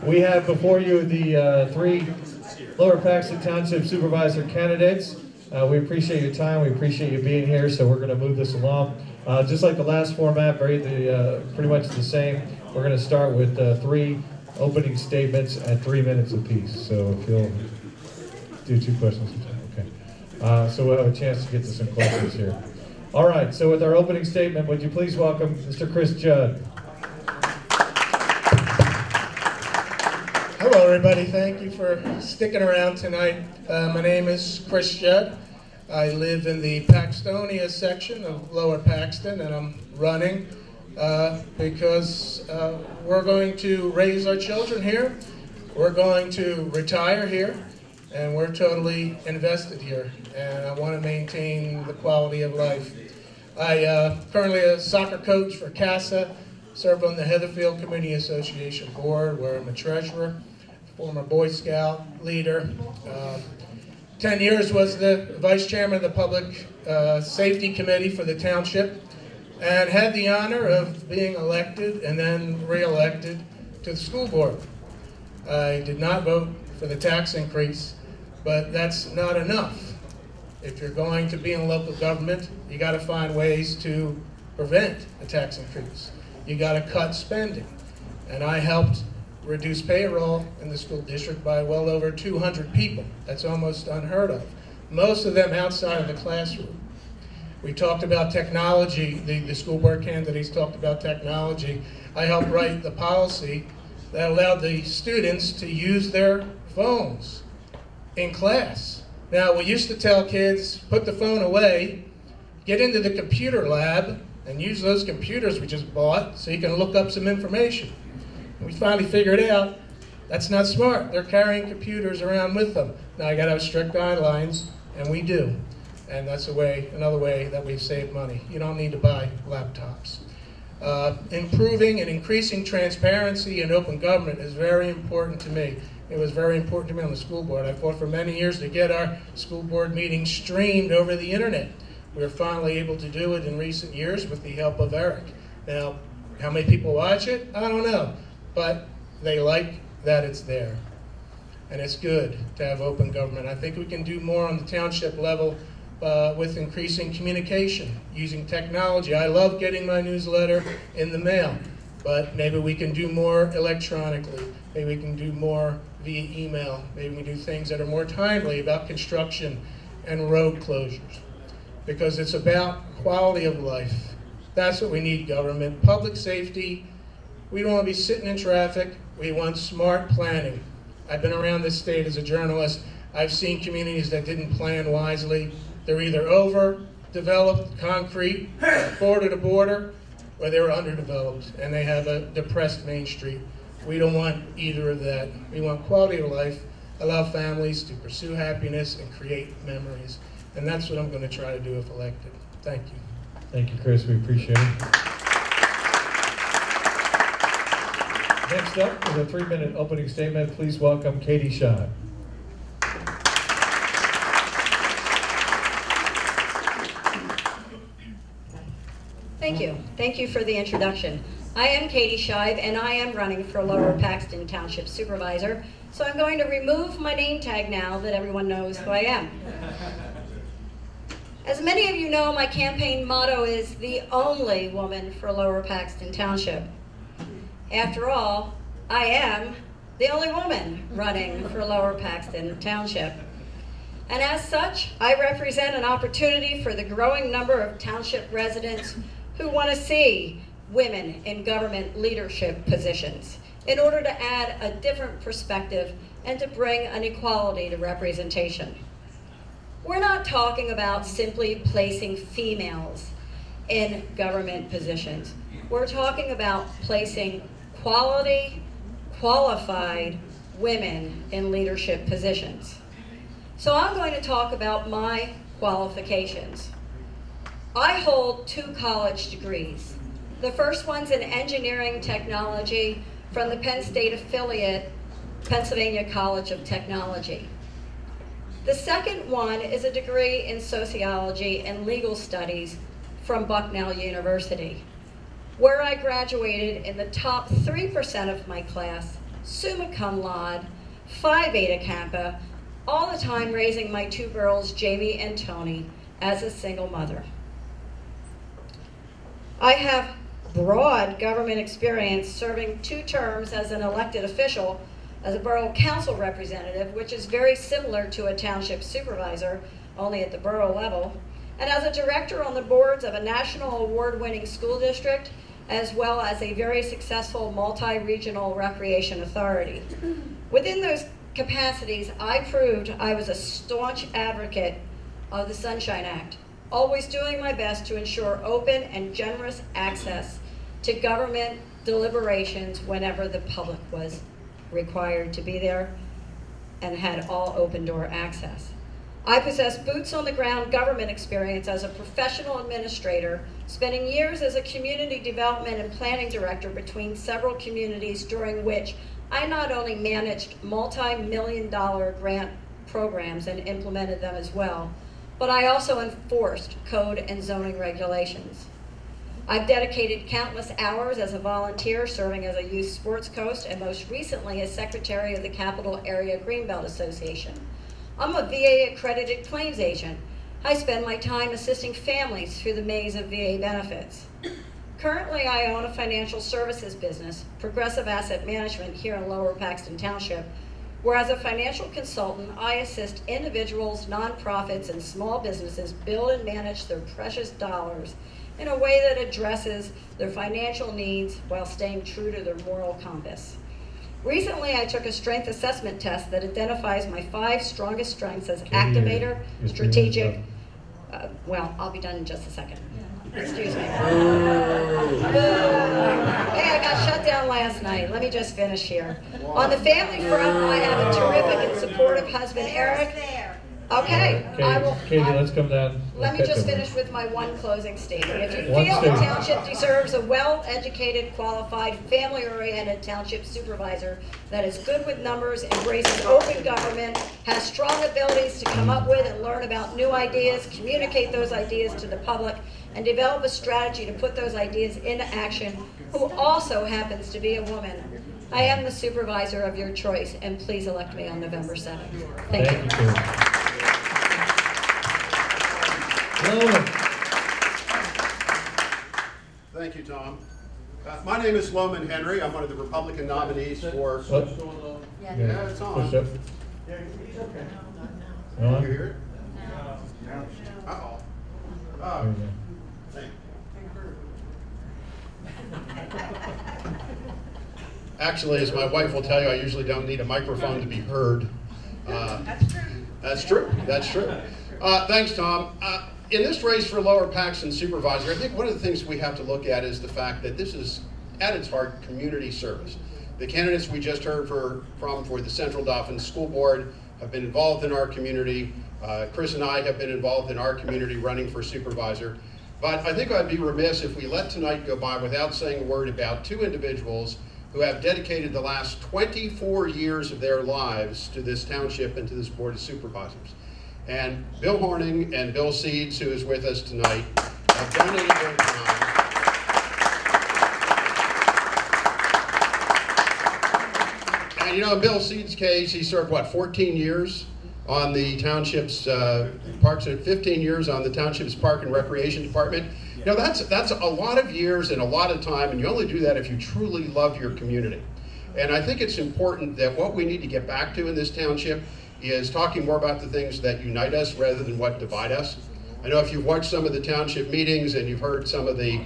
We have before you the three Lower Paxton Township Supervisor candidates. We appreciate your time. We appreciate you being here, so we're going to move this along. Just like the last format, pretty much the same. We're going to start with three opening statements at 3 minutes apiece. So if you'll do 2 questions. Okay. So we'll have a chance to get to some questions here. All right, so with our opening statement, would you please welcome Mr. Chris Judd. Hello, everybody. Thank you for sticking around tonight. My name is Chris Judd. I live in the Paxtonia section of Lower Paxton, and I'm running because we're going to raise our children here. We're going to retire here, and we're totally invested here. And I want to maintain the quality of life. I currently a soccer coach for CASA, serve on the Heatherfield Community Association board, where I'm a treasurer, former Boy Scout leader. 10 years was the vice chairman of the Public Safety Committee for the township, and had the honor of being elected and then re-elected to the school board. I did not vote for the tax increase, but that's not enough. If you're going to be in local government, you got to find ways to prevent a tax increase. You got to cut spending. And I helped reduce payroll in the school district by well over 200 people. That's almost unheard of. Most of them outside of the classroom. We talked about technology. The school board candidates talked about technology. I helped write the policy that allowed the students to use their phones in class. Now, we used to tell kids, put the phone away, get into the computer lab, and use those computers we just bought so you can look up some information. And we finally figured out that's not smart. They're carrying computers around with them. Now, I got to have strict guidelines, and we do. And that's another way that we save money. You don't need to buy laptops. Improving and increasing transparency in open government is very important to me. It was very important to me on the school board. I fought for many years to get our school board meetings streamed over the internet. We were finally able to do it in recent years with the help of Eric. Now, how many people watch it? I don't know. But they like that it's there. And it's good to have open government. I think we can do more on the township level with increasing communication, using technology. I love getting my newsletter in the mail, but maybe we can do more electronically. Maybe we can do more via email. Maybe we can do things that are more timely about construction and road closures, because it's about quality of life. That's what we need, government. Public safety. We don't want to be sitting in traffic. We want smart planning. I've been around this state as a journalist. I've seen communities that didn't plan wisely. They're either overdeveloped, concrete, border to border, or they were underdeveloped, and they have a depressed Main Street. We don't want either of that. We want quality of life, allow families to pursue happiness and create memories. And that's what I'm going to try to do if elected. Thank you. Thank you, Chris. We appreciate it. Next up is a 3-minute opening statement. Please welcome Katie Shive. Thank you. Thank you for the introduction. I am Katie Shive, and I am running for Lower Paxton Township Supervisor, so I'm going to remove my name tag now that everyone knows who I am. As many of you know, my campaign motto is the only woman for Lower Paxton Township. After all, I am the only woman running for Lower Paxton Township. And as such, I represent an opportunity for the growing number of township residents who want to see women in government leadership positions in order to add a different perspective and to bring an equality to representation. We're not talking about simply placing females in government positions. We're talking about placing quality, qualified women in leadership positions. So I'm going to talk about my qualifications. I hold 2 college degrees. The first one's in engineering technology from the Penn State affiliate, Pennsylvania College of Technology. The second one is a degree in sociology and legal studies from Bucknell University, where I graduated in the top 3% of my class summa cum laude, Phi Beta Kappa, all the time raising my 2 girls, Jamie and Tony, as a single mother. I have broad government experience serving 2 terms as an elected official, as a borough council representative, which is very similar to a township supervisor, only at the borough level, and as a director on the boards of a national award-winning school district, as well as a very successful multi-regional recreation authority. Within those capacities, I proved I was a staunch advocate of the Sunshine Act, always doing my best to ensure open and generous access to government deliberations whenever the public was required to be there and had all open door access. I possess boots on the ground government experience as a professional administrator, spending years as a community development and planning director between several communities, during which I not only managed multi-million-dollar grant programs and implemented them as well, but I also enforced code and zoning regulations. I've dedicated countless hours as a volunteer, serving as a youth sports coach, and most recently as secretary of the Capital Area Greenbelt Association. I'm a VA accredited claims agent. I spend my time assisting families through the maze of VA benefits. Currently, I own a financial services business, Progressive Asset Management, here in Lower Paxton Township, where as a financial consultant, I assist individuals, nonprofits, and small businesses build and manage their precious dollars in a way that addresses their financial needs while staying true to their moral compass. Recently, I took a strength assessment test that identifies my 5 strongest strengths as activator, strategic, well, I'll be done in just a second. Excuse me. Hey, I got shut down last night. Let me just finish here. On the family front, I have a terrific and supportive husband, Eric. Okay, I will. Katie, let's come down. Let me just finish with my one closing statement. If you feel the township deserves a well-educated, qualified, family-oriented township supervisor that is good with numbers, embraces open government, has strong abilities to come up with and learn about new ideas, communicate those ideas to the public, and develop a strategy to put those ideas into action, who also happens to be a woman, I am the supervisor of your choice, and please elect me on November 7th. Thank you. Thank you, Tom. My name is Loman Henry. I'm one of the Republican nominees for... Yeah, it's on. Push up. Yeah, he's okay. No. You hear it? No. Uh-oh. Oh. Thank you. Actually, as my wife will tell you, I usually don't need a microphone to be heard. That's true. That's true. That's true. Thanks, Tom. In this race for Lower Paxton Supervisor, I think one of the things we have to look at is the fact that this is, at its heart, community service. The candidates we just heard from for the Central Dauphin School Board have been involved in our community. Chris and I have been involved in our community running for supervisor. But I think I'd be remiss if we let tonight go by without saying a word about 2 individuals who have dedicated the last 24 years of their lives to this township and to this Board of Supervisors. And Bill Horning and Bill Seeds, who is with us tonight, have donated their time. And you know, in Bill Seeds' case, he served, what, 14 years on the township's parks, and 15 years on the township's Park and Recreation Department. You know, that's a lot of years and a lot of time, and you only do that if you truly love your community. And I think it's important that what we need to get back to in this township is talking more about the things that unite us rather than what divide us. I know if you've watched some of the township meetings and you've heard some of the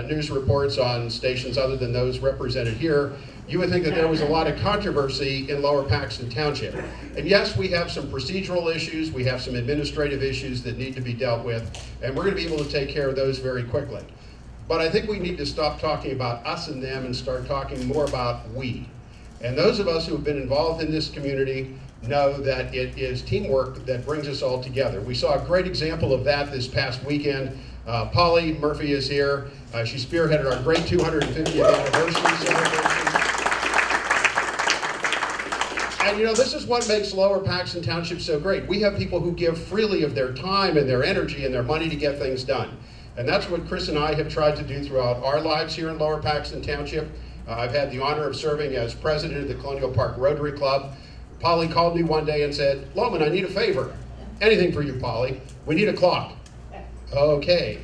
news reports on stations other than those represented here, you would think that there was a lot of controversy in Lower Paxton Township. And yes, we have some procedural issues, we have some administrative issues that need to be dealt with, and we're going to be able to take care of those very quickly. But I think we need to stop talking about us and them and start talking more about we. And those of us who have been involved in this community know that it is teamwork that brings us all together. We saw a great example of that this past weekend. Polly Murphy is here. She spearheaded our great 250th anniversary celebration. And you know, this is what makes Lower Paxton Township so great. We have people who give freely of their time and their energy and their money to get things done. And that's what Chris and I have tried to do throughout our lives here in Lower Paxton Township. I've had the honor of serving as president of the Colonial Park Rotary Club. Polly called me one day and said, Loman, I need a favor. Anything for you, Polly. We need a clock. Okay.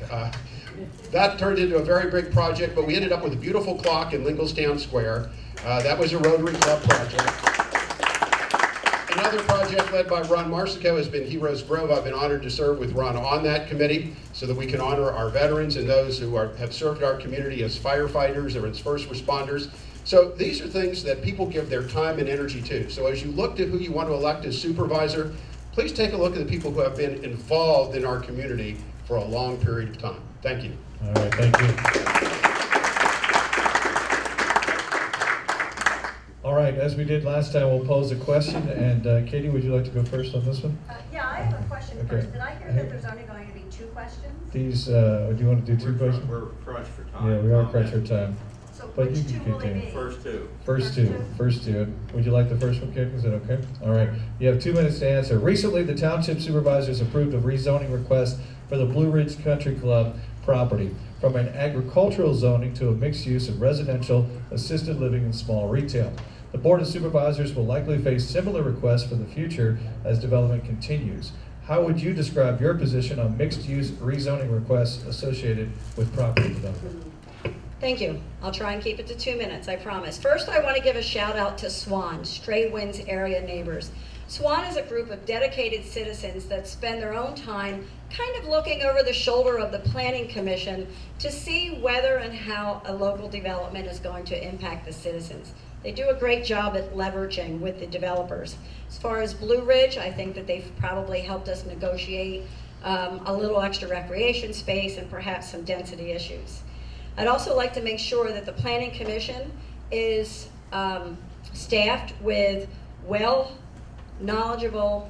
That turned into a very big project, but we ended up with a beautiful clock in Lingelstown Square. That was a Rotary Club project. Another project led by Ron Marsico has been Heroes Grove. I've been honored to serve with Ron on that committee so that we can honor our veterans and those who have served our community as firefighters or as first responders. So these are things that people give their time and energy to. So as you look to who you want to elect as supervisor, please take a look at the people who have been involved in our community for a long period of time. Thank you. All right, thank you. All right, as we did last time, we'll pose a question. And Katie, would you like to go first on this one? Yeah, I have a question Okay. first. Did I hear that there's only going to be 2 questions? These, do you want to do 2 questions? We're crushed for time. Yeah, we are crushed for time. So But which you can 2 will they continue. be? First two. First two. Would you like the first one, Katie? Is that okay? All right. You have 2 minutes to answer. Recently, the Township Supervisors approved a rezoning request for the Blue Ridge Country Club property from an agricultural zoning to a mixed use of residential, assisted living, and small retail. The Board of Supervisors will likely face similar requests for the future as development continues. How would you describe your position on mixed-use rezoning requests associated with property development? Thank you. I'll try and keep it to 2 minutes, I promise. First, I want to give a shout out to SWAN, Stray Winds Area Neighbors. SWAN is a group of dedicated citizens that spend their own time kind of looking over the shoulder of the Planning Commission to see whether and how a local development is going to impact the citizens. They do a great job at leveraging with the developers. As far as Blue Ridge, I think that they've probably helped us negotiate a little extra recreation space and perhaps some density issues. I'd also like to make sure that the Planning Commission is staffed with knowledgeable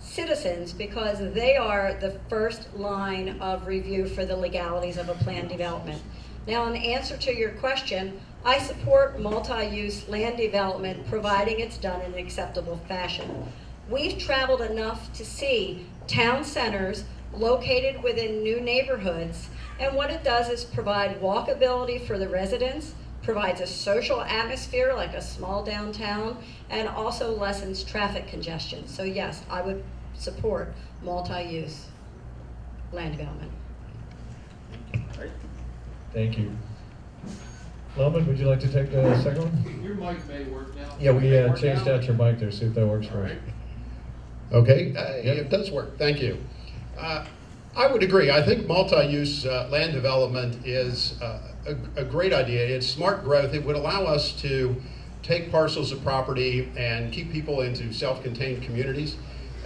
citizens because they are the first line of review for the legalities of a planned development. Now, in answer to your question, I support multi-use land development providing it's done in an acceptable fashion. We've traveled enough to see town centers located within new neighborhoods, and what it does is provide walkability for the residents, provides a social atmosphere like a small downtown, and also lessens traffic congestion. So yes, I would support multi-use land development. Thank you. Loman, would you like to take the second one? Your mic may work now. Yeah, we changed out your mic there, see if that works for us. Okay, it does work. Thank you. I would agree. I think multi-use land development is a great idea. It's smart growth. It would allow us to take parcels of property and keep people into self-contained communities.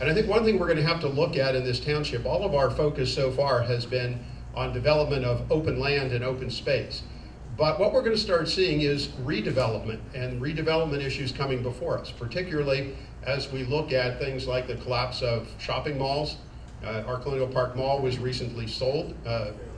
And I think one thing we're going to have to look at in this township, all of our focus so far has been on development of open land and open space. But what we're going to start seeing is redevelopment and redevelopment issues coming before us, particularly as we look at things like the collapse of shopping malls. Our Colonial Park Mall was recently sold.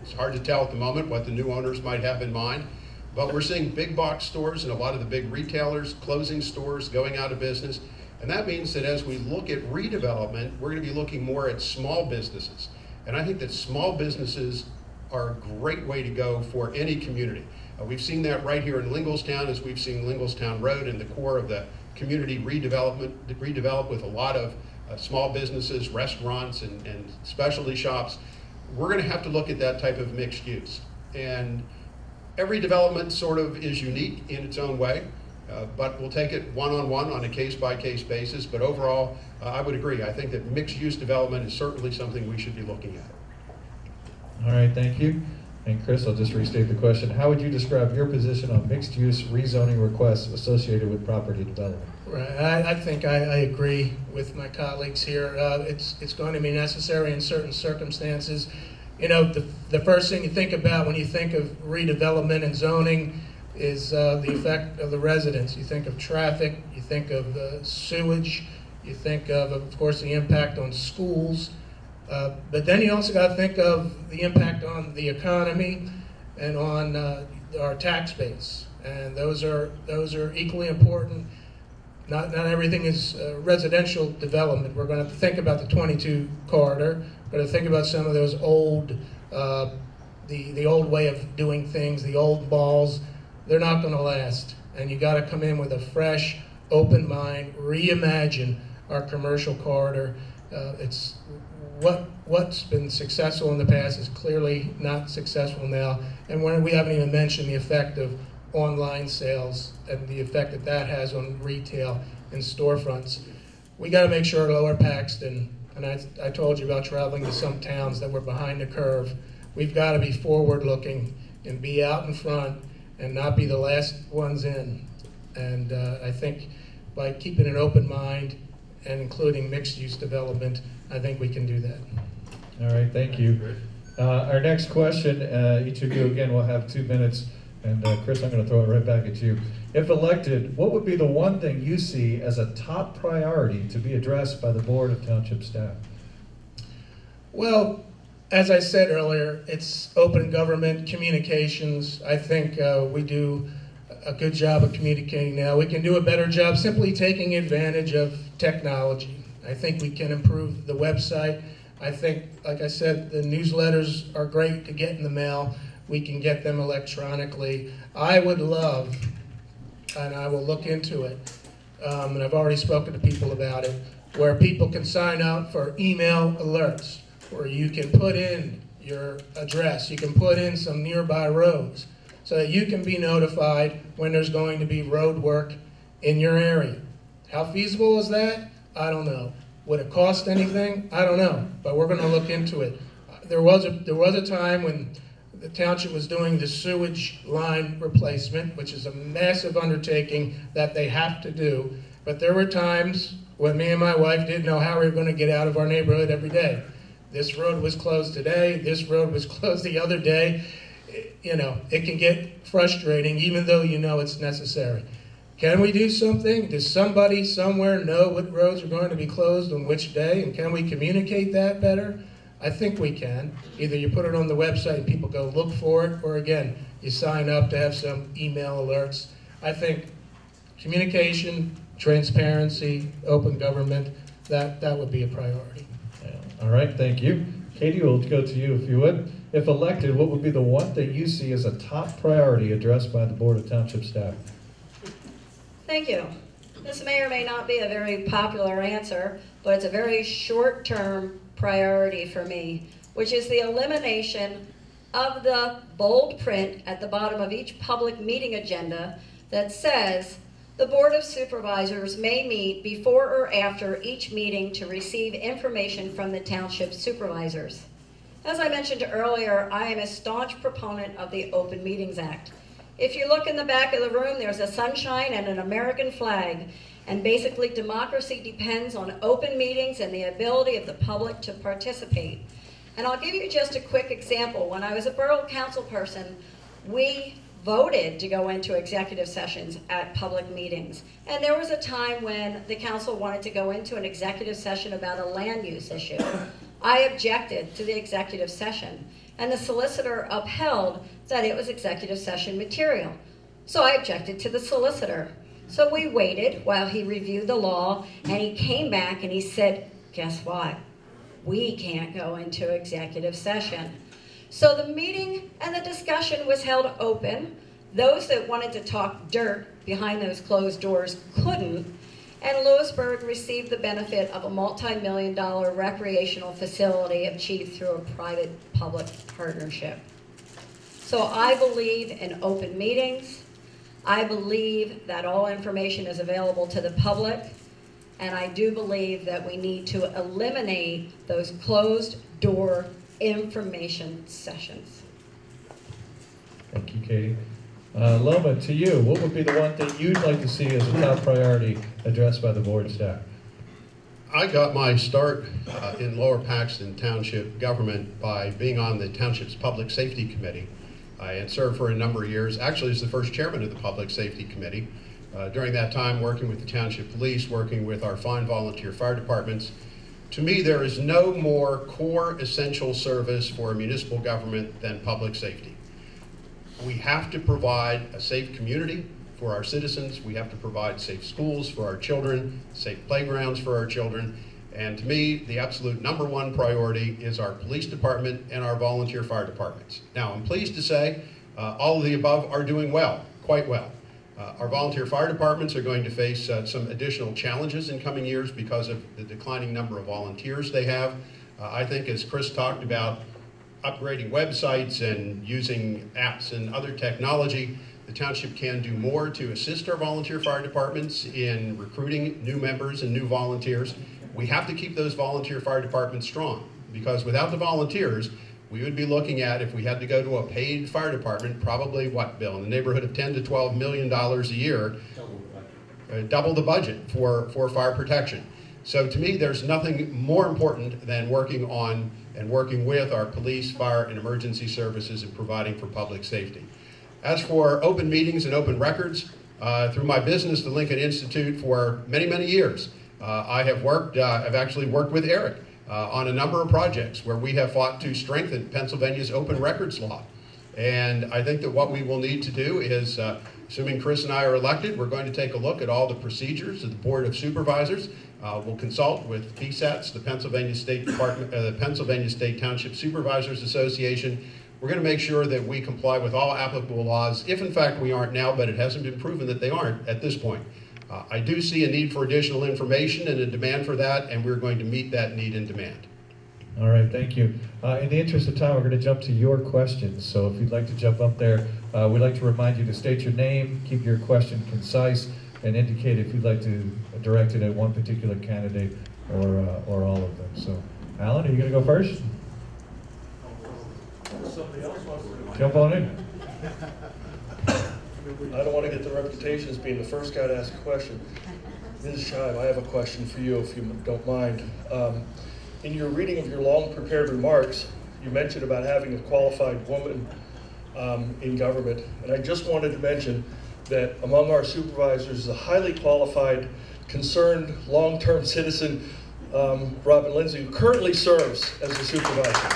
It's hard to tell at the moment what the new owners might have in mind, but we're seeing big box stores and a lot of the big retailers closing stores, going out of business. And that means that as we look at redevelopment, we're going to be looking more at small businesses. And I think that small businesses are a great way to go for any community. We've seen that right here in Lingelstown, as we've seen Lingelstown Road and the core of the community redevelop with a lot of small businesses, restaurants, and specialty shops. We're going to have to look at that type of mixed use. And every development sort of is unique in its own way, but we'll take it one-on-one on a case-by-case basis. But overall, I would agree. I think that mixed-use development is certainly something we should be looking at. All right, thank you. And Chris, I'll just restate the question. How would you describe your position on mixed-use rezoning requests associated with property development? Right, I think I agree with my colleagues here. It's going to be necessary in certain circumstances. You know, the first thing you think about when you think of redevelopment and zoning is the effect of the residents. You think of traffic, you think of sewage, you think of course, the impact on schools. But then you also got to think of the impact on the economy and on our tax base, and those are equally important. Not everything is residential development. We're going to have to think about the 22 corridor. We're going to think about some of those old, the old way of doing things, the old malls, they're not going to last. And you got to come in with a fresh, open mind, reimagine our commercial corridor. It's what's been successful in the past is clearly not successful now. And we haven't even mentioned the effect of online sales and the effect that that has on retail and storefronts. We got to make sure Lower Paxton, and I told you about traveling to some towns that were behind the curve. We've got to be forward-looking and be out in front and not be the last ones in. And I think by keeping an open mind and including mixed-use development, I think we can do that. All right, thank you. Our next question, each of you again will have 2 minutes, and Chris, I'm going to throw it right back at you. If elected, what would be the one thing you see as a top priority to be addressed by the Board of Township staff? Well, as I said earlier, it's open government communications. I think we do a good job of communicating now. We can do a better job simply taking advantage of technology. I think we can improve the website. I think, like I said, the newsletters are great to get in the mail. We can get them electronically. I would love, and I will look into it, and I've already spoken to people about it, where people can sign up for email alerts, where you can put in your address, you can put in some nearby roads, so that you can be notified when there's going to be road work in your area. How feasible is that? I don't know. Would it cost anything? I don't know, but we're going to look into it. There was a time when the township was doing the sewage line replacement, which is a massive undertaking that they have to do, but there were times when me and my wife didn't know how we were going to get out of our neighborhood every day. This road was closed today, this road was closed the other day. You know, it can get frustrating even though you know it's necessary. Can we do something? Does somebody somewhere know what roads are going to be closed on which day, and can we communicate that better? I think we can. Either you put it on the website and people go look for it, or again, you sign up to have some email alerts. I think communication, transparency, open government, that would be a priority. All right, thank you. Katie, we'll go to you if you would. If elected, what would be the one thing you see as a top priority addressed by the Board of Township staff? Thank you. This may or may not be a very popular answer, but it's a very short-term priority for me, which is the elimination of the bold print at the bottom of each public meeting agenda that says the Board of Supervisors may meet before or after each meeting to receive information from the township supervisors. As I mentioned earlier, I am a staunch proponent of the Open Meetings Act. If you look in the back of the room, there's a sunshine and an American flag. And basically, democracy depends on open meetings and the ability of the public to participate. And I'll give you just a quick example. When I was a borough council person, we voted to go into executive sessions at public meetings. And there was a time when the council wanted to go into an executive session about a land use issue. I objected to the executive session, and the solicitor upheld that it was executive session material. So I objected to the solicitor. So we waited while he reviewed the law, and he came back and he said, guess what? We can't go into executive session. So the meeting and the discussion was held open. Those that wanted to talk dirt behind those closed doors couldn't, and Lewisburg received the benefit of a multi-million-dollar recreational facility achieved through a private-public partnership. So I believe in open meetings. I believe that all information is available to the public, and I do believe that we need to eliminate those closed-door information sessions. Thank you, Katie. Loma, to you, what would be the one thing you'd like to see as a top priority addressed by the board staff? I got my start in Lower Paxton Township government by being on the township's Public Safety Committee. I had served for a number of years, actually as the first chairman of the Public Safety Committee. During that time, working with the township police, working with our fine volunteer fire departments. To me, there is no more core essential service for a municipal government than public safety. We have to provide a safe community for our citizens. We have to provide safe schools for our children, safe playgrounds for our children. And to me, the absolute #1 priority is our police department and our volunteer fire departments. Now, I'm pleased to say all of the above are doing well. quite well. Our volunteer fire departments are going to face some additional challenges in coming years because of the declining number of volunteers they have. I think, as Chris talked about, upgrading websites and using apps and other technology, the township can do more to assist our volunteer fire departments in recruiting new members and new volunteers. We have to keep those volunteer fire departments strong, because without the volunteers, we would be looking at, if we had to go to a paid fire department, probably what, Bill, in the neighborhood of $10 to $12 million a year, double the budget for fire protection. So to me, there's nothing more important than working on and working with our police, fire, and emergency services and providing for public safety. As for open meetings and open records, through my business, the Lincoln Institute, for many, many years, I've actually worked with Eric on a number of projects where we have fought to strengthen Pennsylvania's open records law. And I think that what we will need to do is, assuming Chris and I are elected, we're going to take a look at all the procedures of the Board of Supervisors. We'll consult with PSATS, the Pennsylvania State Department, the Pennsylvania State Township Supervisors Association. We're going to make sure that we comply with all applicable laws, if in fact we aren't now, but it hasn't been proven that they aren't at this point. I do see a need for additional information and a demand for that, and we're going to meet that need and demand. All right, thank you. In the interest of time, we're going to jump to your questions. So if you'd like to jump up there, we'd like to remind you to state your name, keep your question concise, and indicate if you'd like to direct it at one particular candidate or all of them. So, Alan, are you going to go first? Somebody else wants to. Jump on in. I don't want to get the reputation as being the first guy to ask a question. Ms. Shive, I have a question for you, if you don't mind. In your reading of your long prepared remarks, you mentioned about having a qualified woman in government, and I just wanted to mention that among our supervisors is a highly qualified, concerned, long-term citizen, Robin Lindsay, who currently serves as a supervisor.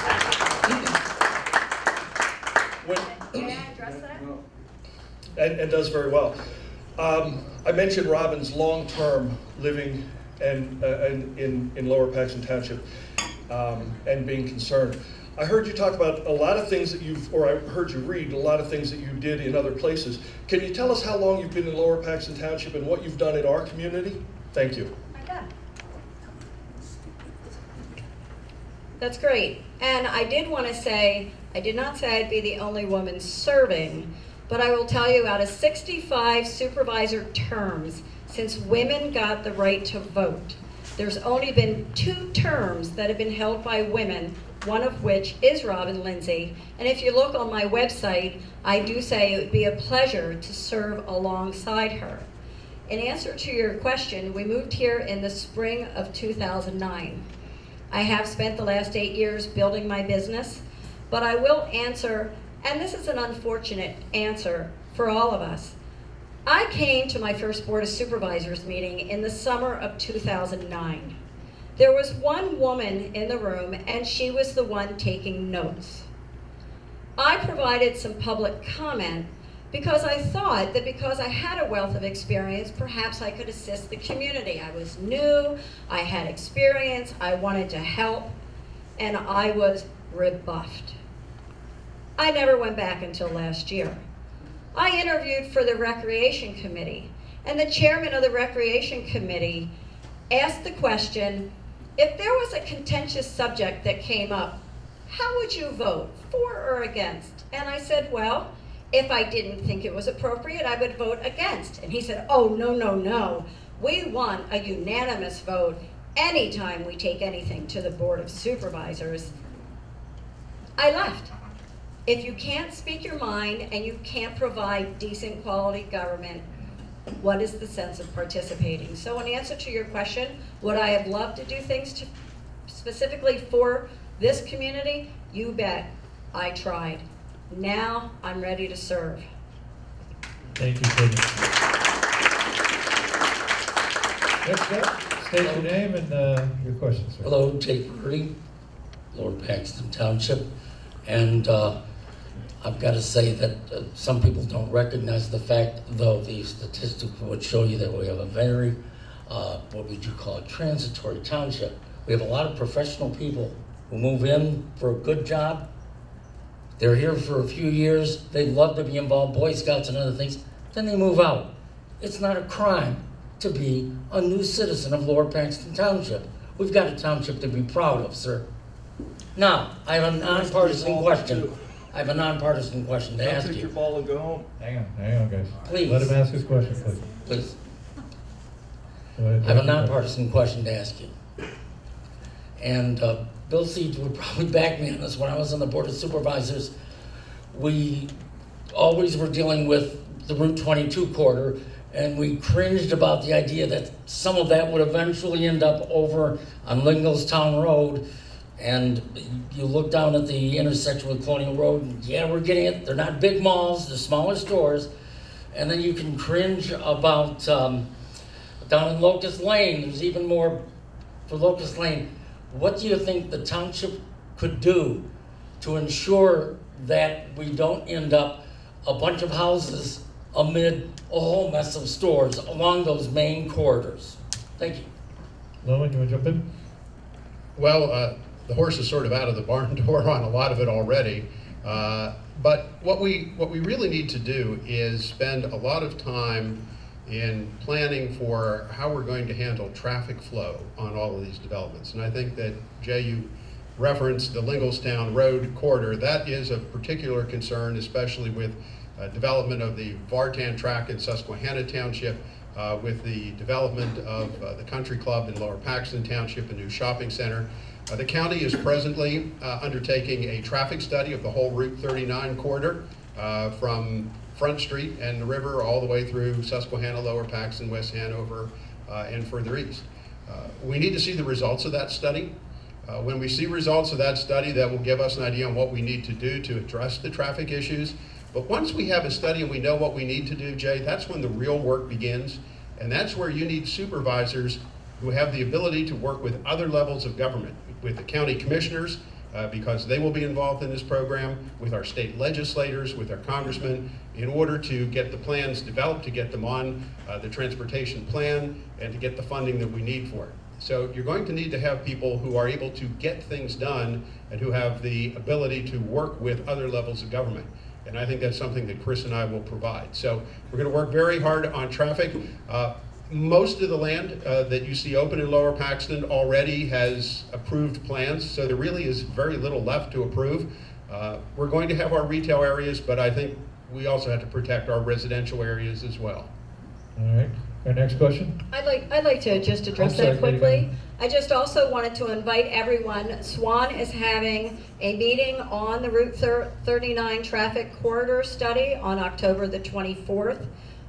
Can I address that? And does very well. I mentioned Robin's long-term living and in Lower Paxton Township and being concerned. I heard you talk about a lot of things that I heard you read a lot of things that you did in other places. Can you tell us how long you've been in Lower Paxton Township and what you've done in our community? Thank you. My God. That's great. And I did want to say, I did not say I'd be the only woman serving, but I will tell you, out of 65 supervisor terms since women got the right to vote, there's only been 2 terms that have been held by women, one of which is Robin Lindsay. And if you look on my website, I do say it would be a pleasure to serve alongside her. In answer to your question, we moved here in the spring of 2009. I have spent the last 8 years building my business, but I will answer, and this is an unfortunate answer for all of us. I came to my first Board of Supervisors meeting in the summer of 2009. There was one woman in the room, and she was the one taking notes. I provided some public comment because I thought that because I had a wealth of experience, perhaps I could assist the community. I was new, I had experience, I wanted to help, and I was rebuffed. I never went back until last year. I interviewed for the Recreation Committee, and the chairman of the Recreation Committee asked the question, if there was a contentious subject that came up, how would you vote, for or against? And I said, well, if I didn't think it was appropriate, I would vote against. And he said, oh, no, no, no. We want a unanimous vote anytime we take anything to the Board of Supervisors. I left. If you can't speak your mind and you can't provide decent quality government, what is the sense of participating? So in answer to your question, would I have loved to do things specifically for this community? You bet. I tried. Now I'm ready to serve. Thank you, Katie. Next up, state your name and your question, sir. Hello, Jake Purdy, Lower Paxton Township, and I've got to say that some people don't recognize the fact, though the statistics would show you that we have a very, what would you call it, transitory township. We have a lot of professional people who move in for a good job. They're here for a few years. They love to be involved, Boy Scouts and other things. then they move out. It's not a crime to be a new citizen of Lower Paxton Township. We've got a township to be proud of, sir. Now, I have a nonpartisan question. I have a nonpartisan question to ask Take your you. ball and go home. Hang on, guys. Please. Let him ask his question, please. Please. Go ahead, I have a take your nonpartisan question to ask you. And Bill Seeds would probably back me on this. When I was on the Board of Supervisors, we always were dealing with the Route 22 corridor, and we cringed about the idea that some of that would eventually end up over on Linglestown Road. And you look down at the intersection with Colonial Road, and yeah, we're getting it. They're not big malls, they're smaller stores. And then you can cringe about down in Locust Lane, there's even more for Locust Lane. What do you think the township could do to ensure that we don't end up a bunch of houses amid a whole mess of stores along those main corridors? Thank you. Lowen, you want to jump in? Well, the horse is sort of out of the barn door on a lot of it already. But what we really need to do is spend a lot of time in planning for how we're going to handle traffic flow on all of these developments. And I think that, Jay, you referenced the Linglestown Road corridor. That is of particular concern, especially with development of the Vartan track in Susquehanna Township, with the development of the Country Club in Lower Paxton Township, a new shopping center. The county is presently undertaking a traffic study of the whole Route 39 corridor from Front Street and the river all the way through Susquehanna, Lower Paxton, West Hanover, and further east. We need to see the results of that study. When we see results of that study, that will give us an idea on what we need to do to address the traffic issues. But once we have a study and we know what we need to do, Jay, that's when the real work begins. And that's where you need supervisors who have the ability to work with other levels of government, with the county commissioners, because they will be involved in this program, with our state legislators, with our congressmen, in order to get the plans developed, to get them on the transportation plan, and to get the funding that we need for it. So you're going to need to have people who are able to get things done and who have the ability to work with other levels of government. And I think that's something that Chris and I will provide. So we're going to work very hard on traffic. Most of the land that you see open in Lower Paxton already has approved plans, so there really is very little left to approve. We're going to have our retail areas, but I think we also have to protect our residential areas as well. All right. Our next question? I'd like to just address that quickly. I just also wanted to invite everyone. SWAN is having a meeting on the Route 39 traffic corridor study on October the 24th.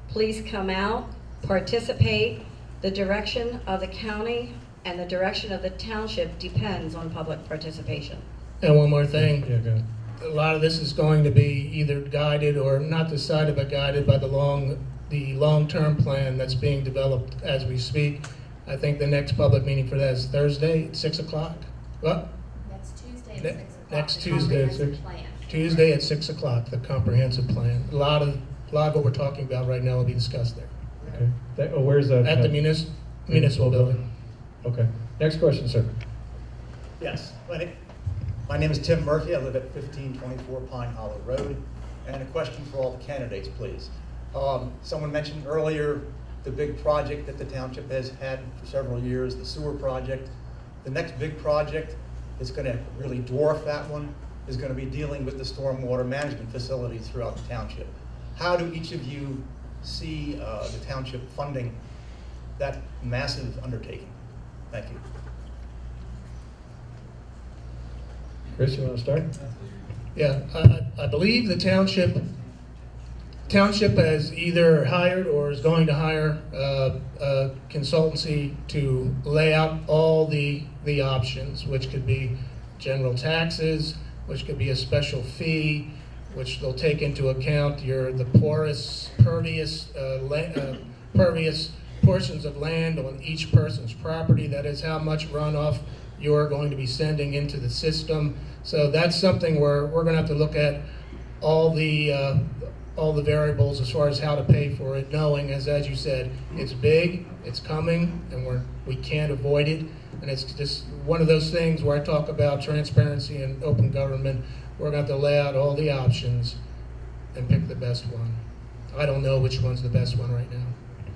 Please come out, participate. The direction of the county and the direction of the township depends on public participation. And one more thing. Yeah, go ahead. A lot of this is going to be either guided or not decided, but guided by the long-term plan that's being developed as we speak. I think the next public meeting for that is Thursday at 6 o'clock. What? Next Tuesday at 6 o'clock. Next the Tuesday at 6. comprehensive plan. Tuesday at 6 o'clock, the comprehensive plan. A lot of what we're talking about right now will be discussed there. Okay. Where's that? At the municipal building. Okay. Next question, sir. Yes. My name is Tim Murphy. I live at 1524 Pine Hollow Road. And a question for all the candidates, please. Someone mentioned earlier the big project that the township has had for several years, the sewer project. The next big project is going to really dwarf that one, is going to be dealing with the stormwater management facilities throughout the township. How do each of you see the township funding that massive undertaking? Thank you. Chris, you want to start? Yeah, I believe the township has either hired or is going to hire a consultancy to lay out all the options, which could be general taxes, which could be a special fee, which they'll take into account the porous, pervious portions of land on each person's property. That is how much runoff you're going to be sending into the system. So that's something where we're going to have to look at all the variables as far as how to pay for it, knowing, as you said, it's big, it's coming, and we can't avoid it. And it's just one of those things where I talk about transparency and open government. We're going to have to lay out all the options and pick the best one. I don't know which one's the best one right now.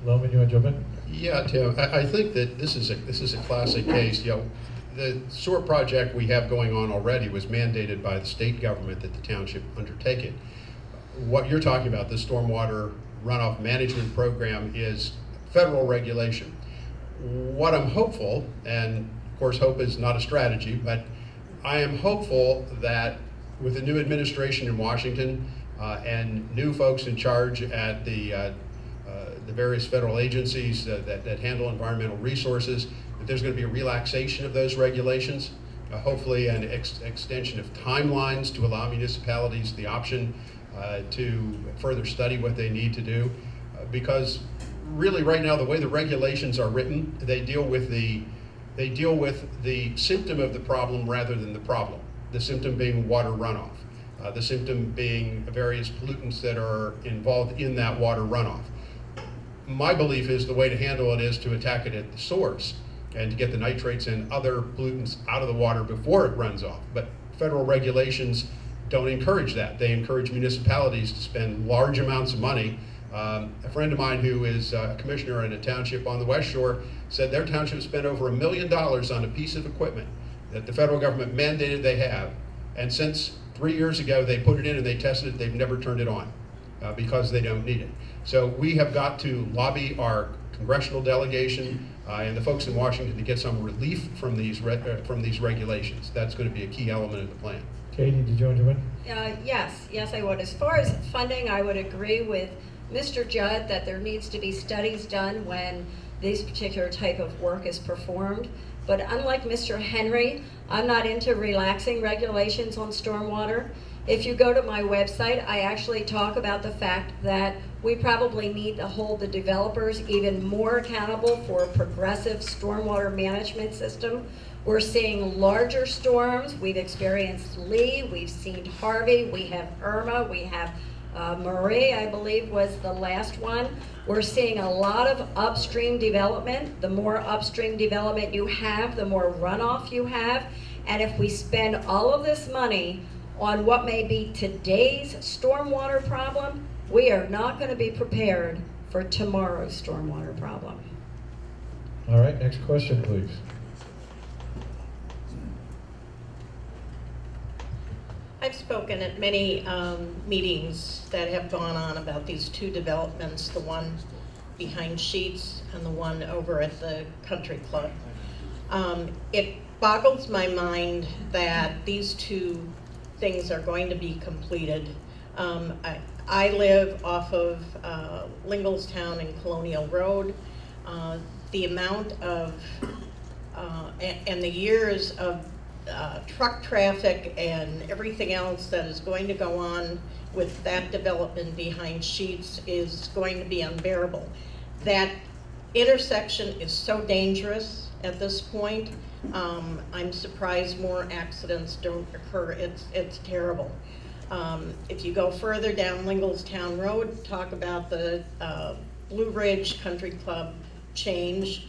Loman, you want to jump in? Yeah, Tim, I think that this is a classic case. You know, the sewer project we have going on already was mandated by the state government that the township undertake it. What you're talking about, the stormwater runoff management program, is federal regulation. What I'm hopeful, and of course hope is not a strategy, but I am hopeful that with the new administration in Washington and new folks in charge at the various federal agencies that handle environmental resources, that there's going to be a relaxation of those regulations, hopefully an extension of timelines to allow municipalities the option to further study what they need to do, because really right now the way the regulations are written, they deal with the symptom of the problem rather than the problem. The symptom being water runoff, the symptom being various pollutants that are involved in that water runoff. My belief is the way to handle it is to attack it at the source and to get the nitrates and other pollutants out of the water before it runs off. But federal regulations don't encourage that. They encourage municipalities to spend large amounts of money. A friend of mine who is a commissioner in a township on the West Shore said their township spent over $1 million on a piece of equipment that the federal government mandated they have. And since 3 years ago they put it in and they tested it, they've never turned it on because they don't need it. So we have got to lobby our congressional delegation and the folks in Washington to get some relief from these regulations. That's going to be a key element of the plan. Katie, did you want to jump in? Yes, I would. As far as funding, I would agree with Mr. Judd that there needs to be studies done when this particular type of work is performed. But unlike Mr. Henry, I'm not into relaxing regulations on stormwater. If you go to my website, I actually talk about the fact that we probably need to hold the developers even more accountable for a progressive stormwater management system. We're seeing larger storms. We've experienced Lee, we've seen Harvey, we have Irma, we have Marie, I believe was the last one. We're seeing a lot of upstream development. The more upstream development you have, the more runoff you have. And if we spend all of this money on what may be today's stormwater problem, we are not going to be prepared for tomorrow's stormwater problem. All right, next question, please. I've spoken at many meetings that have gone on about these two developments, the one behind Sheets and the one over at the country club. It boggles my mind that these two things are going to be completed. I live off of Linglestown and Colonial Road. The amount of, and the years of truck traffic and everything else that is going to go on with that development behind Sheets is going to be unbearable. That intersection is so dangerous at this point. I'm surprised more accidents don't occur. It's terrible. If you go further down Linglestown Road, talk about the Blue Ridge Country Club change.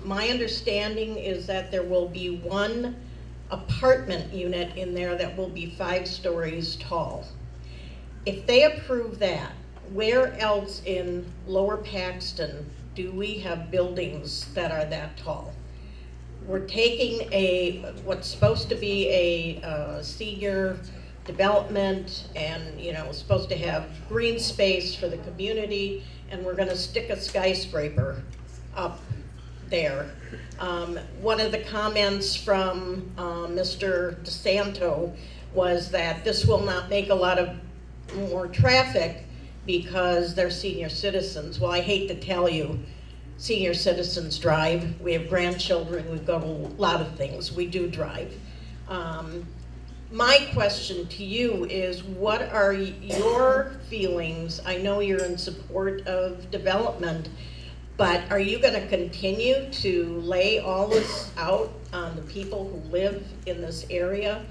My understanding is that there will be one apartment unit in there that will be 5 stories tall. If they approve that, where else in Lower Paxton do we have buildings that are that tall? We're taking what's supposed to be a senior development and, you know, supposed to have green space for the community, and we're gonna stick a skyscraper up there. One of the comments from Mr. DeSanto was that this will not make a lot of more traffic because they're senior citizens. Well, I hate to tell you, senior citizens drive. We have grandchildren, we've got a lot of things. We do drive. My question to you is, what are your feelings? I know you're in support of development, but are you going to continue to lay all this out on the people who live in this area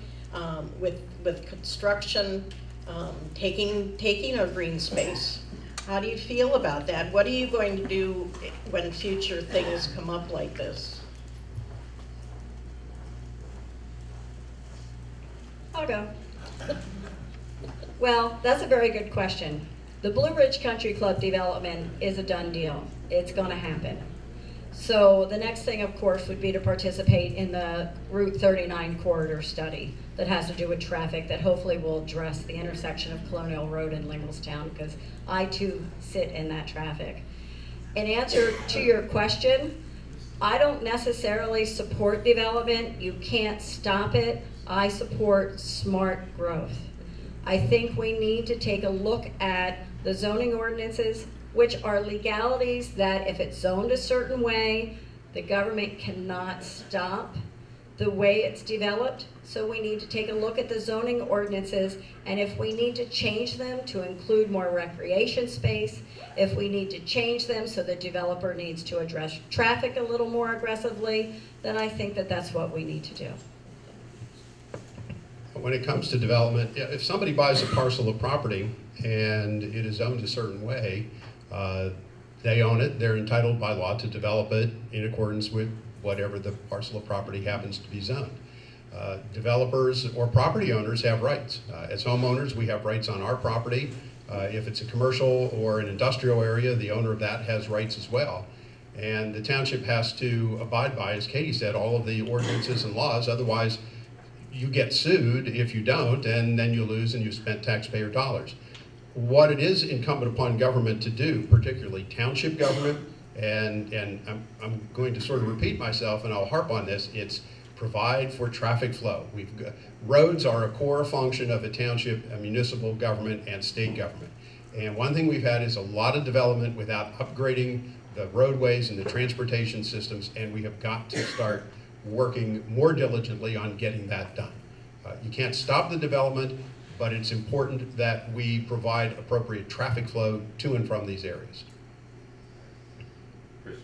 with construction, taking our green space? How do you feel about that? What are you going to do when future things come up like this? I'll go. Well, that's a very good question. The Blue Ridge Country Club development is a done deal. It's going to happen. So the next thing, of course, would be to participate in the Route 39 corridor study that has to do with traffic that hopefully will address the intersection of Colonial Road and Lingelstown, because I too sit in that traffic. In answer to your question, I don't necessarily support development. You can't stop it. I support smart growth. I think we need to take a look at the zoning ordinances, which are legalities that if it's zoned a certain way, the government cannot stop the way it's developed. So we need to take a look at the zoning ordinances, and if we need to change them to include more recreation space, if we need to change them so the developer needs to address traffic a little more aggressively, then I think that that's what we need to do. When it comes to development, if somebody buys a parcel of property and it is owned a certain way, they own it, they're entitled by law to develop it in accordance with whatever the parcel of property happens to be zoned. Developers or property owners have rights. As homeowners, we have rights on our property. If it's a commercial or an industrial area, the owner of that has rights as well. And the township has to abide by, as Katie said, all of the ordinances and laws, otherwise you get sued if you don't, and then you lose and you spent taxpayer dollars. What it is incumbent upon government to do, particularly township government, and I'm going to sort of repeat myself and I'll harp on this, it's provide for traffic flow. Roads are a core function of a township, a municipal government, and state government. And one thing we've had is a lot of development without upgrading the roadways and the transportation systems, and we have got to start working more diligently on getting that done. You can't stop the development, but it's important that we provide appropriate traffic flow to and from these areas.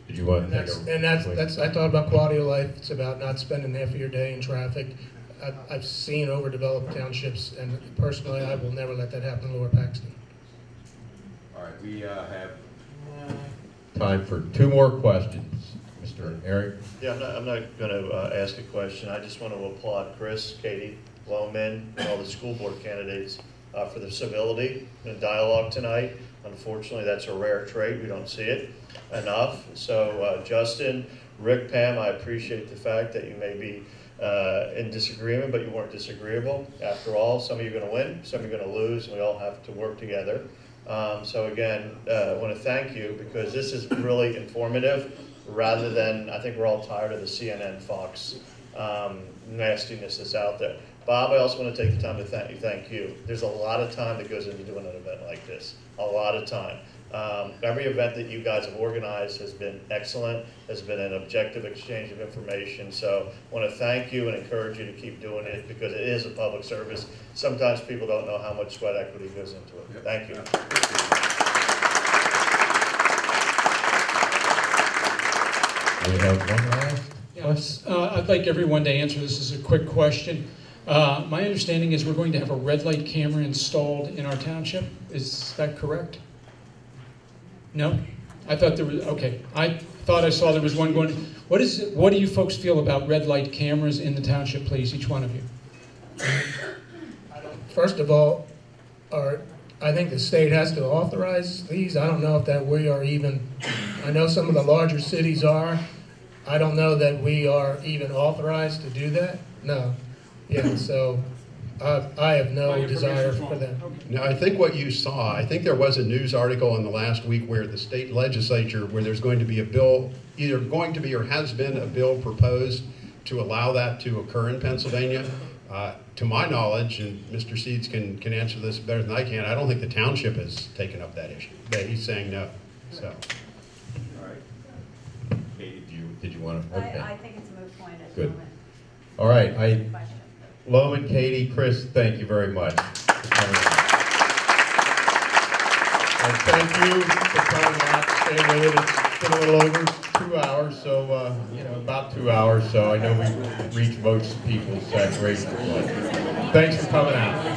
Did you want to that's I thought about quality of life. It's about not spending half of your day in traffic. I've seen overdeveloped townships, and personally, I will never let that happen in Lower Paxton. All right, we have time for 2 more questions. Mr. Eric? Yeah, I'm not going to ask a question. I just want to applaud Chris, Katie, Loman, and all the school board candidates for their civility and dialogue tonight. Unfortunately, that's a rare trait. We don't see it enough. So Justin, Rick, Pam, I appreciate the fact that you may be in disagreement, but you weren't disagreeable. After all, some of you are going to win, some of you are going to lose, and we all have to work together. So again, I want to thank you because this is really informative rather than, I think we're all tired of the CNN, Fox nastiness that's out there. Bob, I also want to take the time to thank you. There's a lot of time that goes into doing an event like this, a lot of time. Every event that you guys have organized has been excellent, has been an objective exchange of information. So I want to thank you and encourage you to keep doing it because it is a public service. Sometimes people don't know how much sweat equity goes into it. Thank you. We have one last. Yes, I'd like everyone to answer this as a quick question. My understanding is we're going to have a red light camera installed in our township. Is that correct? No? I thought there was, okay. I thought I saw there was one going. What do you folks feel about red light cameras in the township, please, each one of you? First of all, I think the state has to authorize these. I don't know if that we are even, I know some of the larger cities are. I don't know that we are even authorized to do that. No. Yeah, so I have no desire for that. Now, I think what you saw, I think there was a news article in the last week where the state legislature, where there's going to be a bill, either going to be or has been a bill proposed to allow that to occur in Pennsylvania. To my knowledge, and Mr. Seeds can answer this better than I can, I don't think the township has taken up that issue. But he's saying no. So. All right. Katie, did you want to? Okay. I think it's a moot point at the Good. moment. All right. Loman, Katie, Chris, thank you very much for coming out. And thank you for coming out, staying with it. It's been a little over 2 hours, so, about 2 hours, so I know we reached most people's saturation point. Thanks for coming out.